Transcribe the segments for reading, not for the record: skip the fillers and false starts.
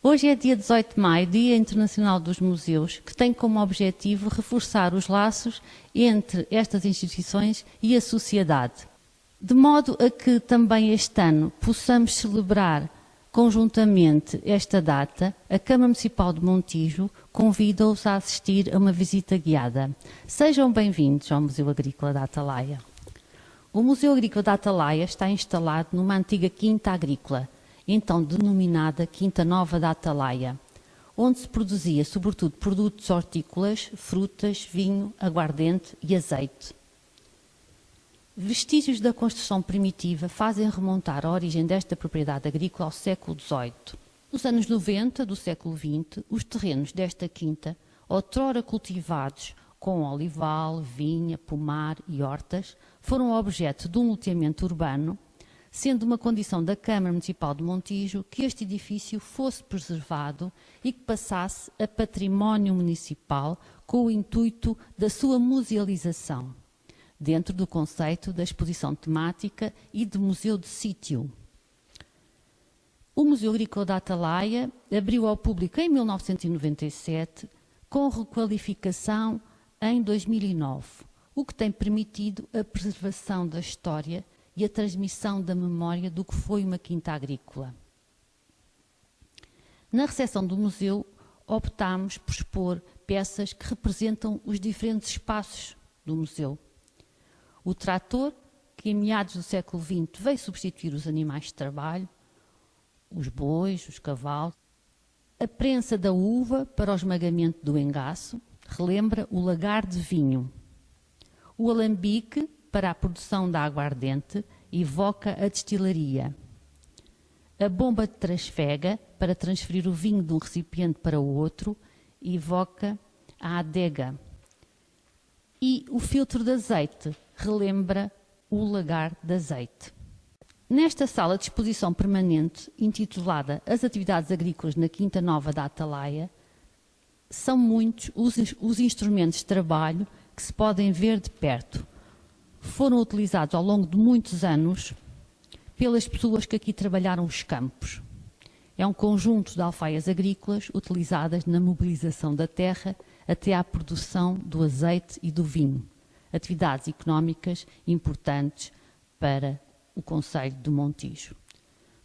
Hoje é dia 18 de maio, Dia Internacional dos Museus, que tem como objetivo reforçar os laços entre estas instituições e a sociedade. De modo a que também este ano possamos celebrar conjuntamente esta data, a Câmara Municipal de Montijo convida-os a assistir a uma visita guiada. Sejam bem-vindos ao Museu Agrícola da Atalaia. O Museu Agrícola da Atalaia está instalado numa antiga quinta agrícola, então denominada Quinta Nova da Atalaia, onde se produzia sobretudo produtos hortícolas, frutas, vinho, aguardente e azeite. Vestígios da construção primitiva fazem remontar a origem desta propriedade agrícola ao século XVIII. Nos anos 90 do século XX, os terrenos desta quinta, outrora cultivados com olival, vinha, pomar e hortas, foram objeto de um loteamento urbano, sendo uma condição da Câmara Municipal de Montijo que este edifício fosse preservado e que passasse a património municipal com o intuito da sua musealização, dentro do conceito da exposição temática e de museu de sítio. O Museu Agrícola da Atalaia abriu ao público em 1997, com requalificação em 2009, o que tem permitido a preservação da história e a transmissão da memória do que foi uma quinta agrícola. Na recepção do museu, optámos por expor peças que representam os diferentes espaços do museu. O trator, que em meados do século XX veio substituir os animais de trabalho, os bois, os cavalos, a prensa da uva para o esmagamento do engaço, relembra o lagar de vinho. O alambique, para a produção da aguardente, evoca a destilaria. A bomba de trasfega, para transferir o vinho de um recipiente para o outro, evoca a adega. E o filtro de azeite relembra o lagar de azeite. Nesta sala de exposição permanente, intitulada As Atividades Agrícolas na Quinta Nova da Atalaia, são muitos os instrumentos de trabalho que se podem ver de perto. Foram utilizados ao longo de muitos anos pelas pessoas que aqui trabalharam os campos. É um conjunto de alfaias agrícolas utilizadas na mobilização da terra até à produção do azeite e do vinho, atividades económicas importantes para o concelho de Montijo.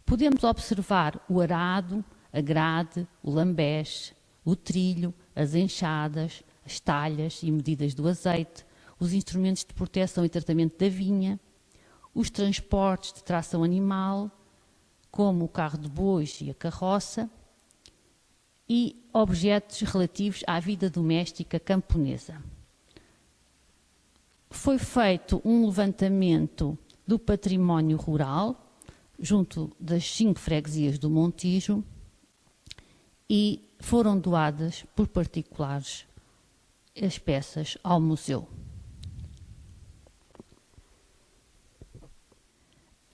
Podemos observar o arado, a grade, o lambeche, o trilho, as enxadas, as talhas e medidas do azeite, os instrumentos de proteção e tratamento da vinha, os transportes de tração animal, como o carro de bois e a carroça, e objetos relativos à vida doméstica camponesa. Foi feito um levantamento do património rural, junto das 5 freguesias do Montijo, e foram doadas por particulares as peças ao museu.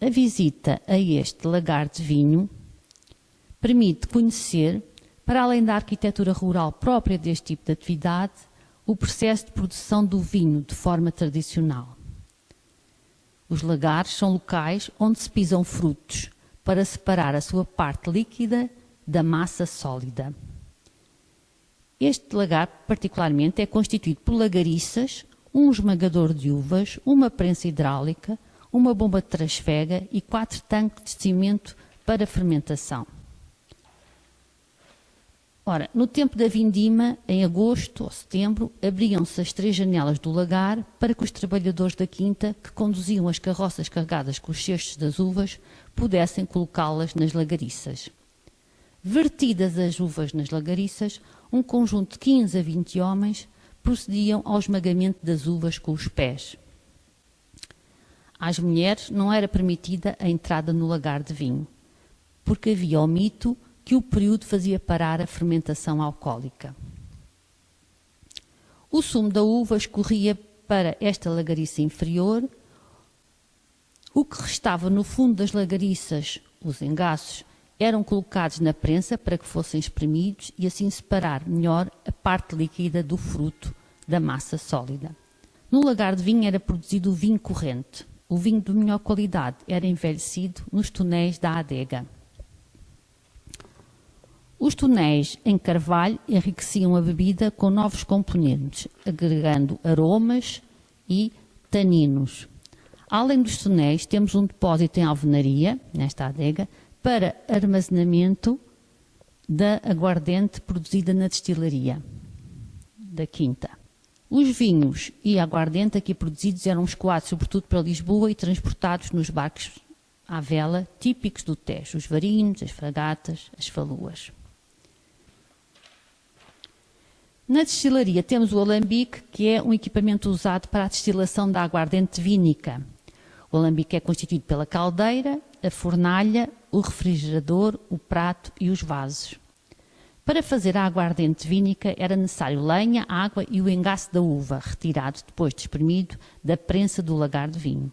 A visita a este lagar de vinho permite conhecer, para além da arquitetura rural própria deste tipo de atividade, o processo de produção do vinho de forma tradicional. Os lagares são locais onde se pisam frutos para separar a sua parte líquida da massa sólida. Este lagar, particularmente, é constituído por lagariças, um esmagador de uvas, uma prensa hidráulica, uma bomba de trasfega e 4 tanques de cimento para fermentação. Ora, no tempo da vindima, em agosto ou setembro, abriam-se as 3 janelas do lagar para que os trabalhadores da quinta, que conduziam as carroças carregadas com os cestos das uvas, pudessem colocá-las nas lagariças. Vertidas as uvas nas lagariças, um conjunto de 15 a 20 homens procediam ao esmagamento das uvas com os pés. Às mulheres não era permitida a entrada no lagar de vinho, porque havia o mito que o período fazia parar a fermentação alcoólica. O sumo da uva escorria para esta lagariça inferior, o que restava no fundo das lagariças, os engaços, eram colocados na prensa para que fossem espremidos e assim separar melhor a parte líquida do fruto da massa sólida. No lagar de vinho era produzido o vinho corrente. O vinho de melhor qualidade era envelhecido nos tonéis da adega. Os tonéis em carvalho enriqueciam a bebida com novos componentes, agregando aromas e taninos. Além dos tonéis, temos um depósito em alvenaria, nesta adega, para armazenamento da aguardente produzida na destilaria da Quinta. Os vinhos e a aguardente aqui produzidos eram escoados sobretudo para Lisboa e transportados nos barcos à vela, típicos do Tejo, os varinhos, as fragatas, as faluas. Na destilaria temos o alambique, que é um equipamento usado para a destilação da aguardente vínica. O alambique é constituído pela caldeira, a fornalha, o refrigerador, o prato e os vasos. Para fazer a aguardente vínica era necessário lenha, água e o engaço da uva, retirado depois de espremido da prensa do lagar de vinho.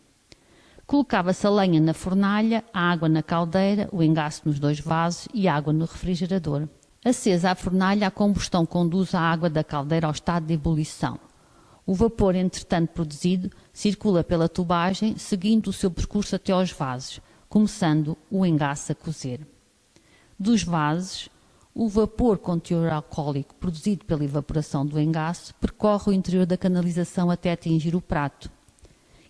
Colocava-se a lenha na fornalha, a água na caldeira, o engaço nos 2 vasos e água no refrigerador. Acesa a fornalha, a combustão conduz a água da caldeira ao estado de ebulição. O vapor, entretanto produzido, circula pela tubagem, seguindo o seu percurso até aos vasos, começando o engaço a cozer. Dos vasos, o vapor com teor alcoólico produzido pela evaporação do engaço percorre o interior da canalização até atingir o prato,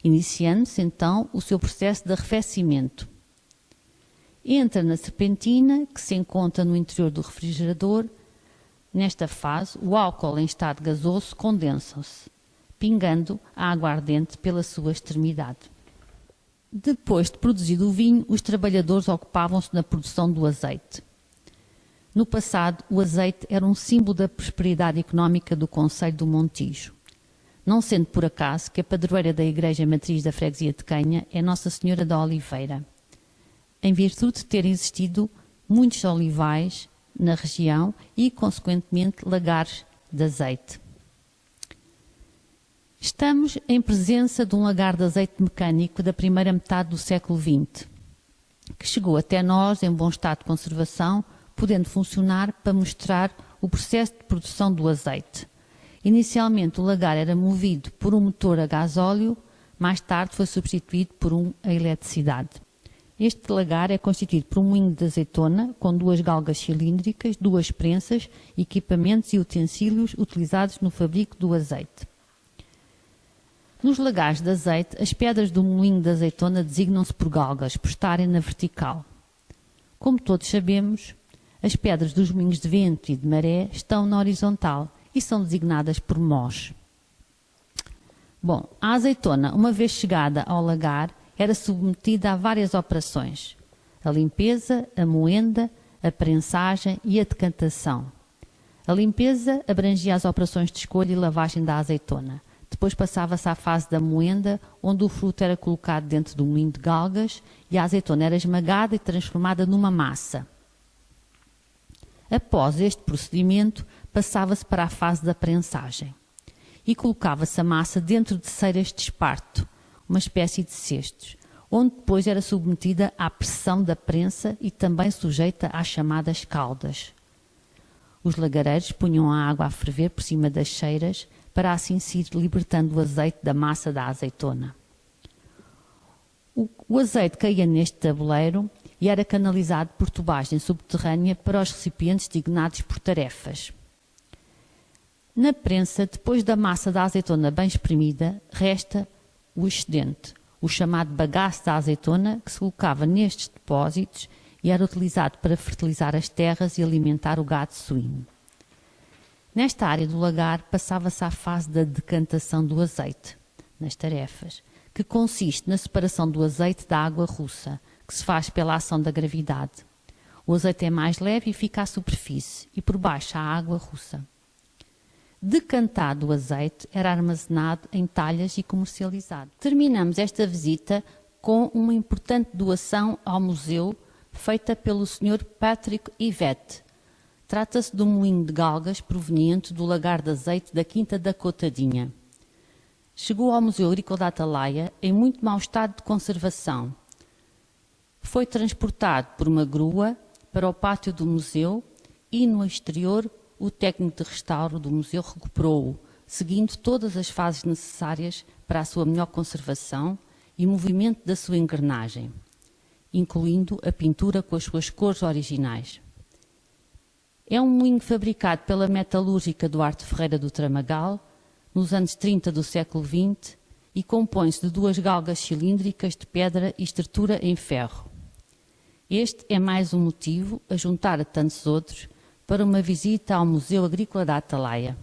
iniciando-se então o seu processo de arrefecimento. Entra na serpentina, que se encontra no interior do refrigerador. Nesta fase, o álcool em estado gasoso condensa-se, pingando a aguardente pela sua extremidade. Depois de produzido o vinho, os trabalhadores ocupavam-se na produção do azeite. No passado, o azeite era um símbolo da prosperidade económica do concelho do Montijo, não sendo por acaso que a padroeira da Igreja Matriz da Freguesia de Canha é Nossa Senhora da Oliveira, em virtude de terem existido muitos olivais na região e, consequentemente, lagares de azeite. Estamos em presença de um lagar de azeite mecânico da primeira metade do século XX, que chegou até nós em bom estado de conservação, podendo funcionar para mostrar o processo de produção do azeite. Inicialmente o lagar era movido por um motor a gasóleo, mais tarde foi substituído por um a eletricidade. Este lagar é constituído por um moinho de azeitona com 2 galgas cilíndricas, 2 prensas, equipamentos e utensílios utilizados no fabrico do azeite. Nos lagares de azeite, as pedras do moinho de azeitona designam-se por galgas, por estarem na vertical. Como todos sabemos, as pedras dos moinhos de vento e de maré estão na horizontal e são designadas por mós. Bom, a azeitona, uma vez chegada ao lagar, era submetida a várias operações: a limpeza, a moenda, a prensagem e a decantação. A limpeza abrangia as operações de escolha e lavagem da azeitona. Depois passava-se à fase da moenda, onde o fruto era colocado dentro do moinho de galgas e a azeitona era esmagada e transformada numa massa. Após este procedimento, passava-se para a fase da prensagem e colocava-se a massa dentro de ceiras de esparto, uma espécie de cestos, onde depois era submetida à pressão da prensa e também sujeita às chamadas caldas. Os lagareiros punham a água a ferver por cima das ceiras para assim se ir libertando o azeite da massa da azeitona. O azeite caía neste tabuleiro e era canalizado por tubagem subterrânea para os recipientes designados por tarefas. Na prensa, depois da massa da azeitona bem espremida, resta o excedente, o chamado bagaço da azeitona, que se colocava nestes depósitos e era utilizado para fertilizar as terras e alimentar o gado suíno. Nesta área do lagar passava-se à fase da decantação do azeite, nas tarefas, que consiste na separação do azeite da água russa, que se faz pela ação da gravidade. O azeite é mais leve e fica à superfície, e por baixo a água russa. Decantado o azeite, era armazenado em talhas e comercializado. Terminamos esta visita com uma importante doação ao museu feita pelo Sr. Patrick Yvette. Trata-se de um moinho de galgas proveniente do lagar de azeite da Quinta da Cotadinha. Chegou ao Museu Agrícola da Atalaia em muito mau estado de conservação. Foi transportado por uma grua para o pátio do museu e, no exterior, o técnico de restauro do museu recuperou-o, seguindo todas as fases necessárias para a sua melhor conservação e movimento da sua engrenagem, incluindo a pintura com as suas cores originais. É um moinho fabricado pela metalúrgica Duarte Ferreira do Tramagal, nos anos 30 do século XX, e compõe-se de 2 galgas cilíndricas de pedra e estrutura em ferro. Este é mais um motivo, a juntar a tantos outros, para uma visita ao Museu Agrícola da Atalaia.